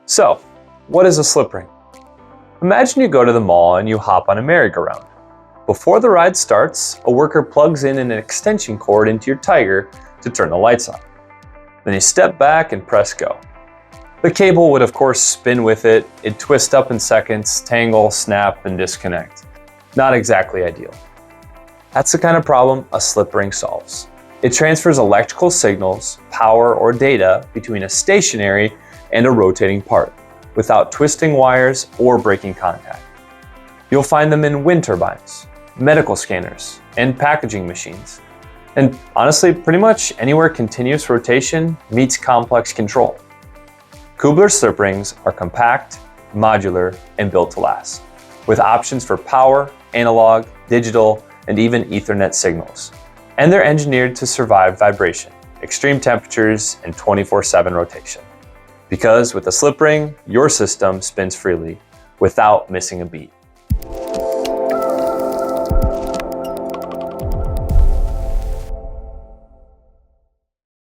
So, what is a slip ring? Imagine you go to the mall and you hop on a merry-go-round. Before the ride starts, a worker plugs in an extension cord into your Tiger to turn the lights on. Then you step back and press go. The cable would of course spin with it, it'd twist up in seconds, tangle, snap, and disconnect. Not exactly ideal. That's the kind of problem a slip ring solves. It transfers electrical signals, power, or data between a stationary and a rotating part, without twisting wires or breaking contact. You'll find them in wind turbines, medical scanners, and packaging machines. And honestly, pretty much anywhere continuous rotation meets complex control. Kübler slip rings are compact, modular, and built to last, with options for power, analog, digital, and even Ethernet signals. And they're engineered to survive vibration, extreme temperatures, and 24/7 rotation. Because with a slip ring, your system spins freely without missing a beat.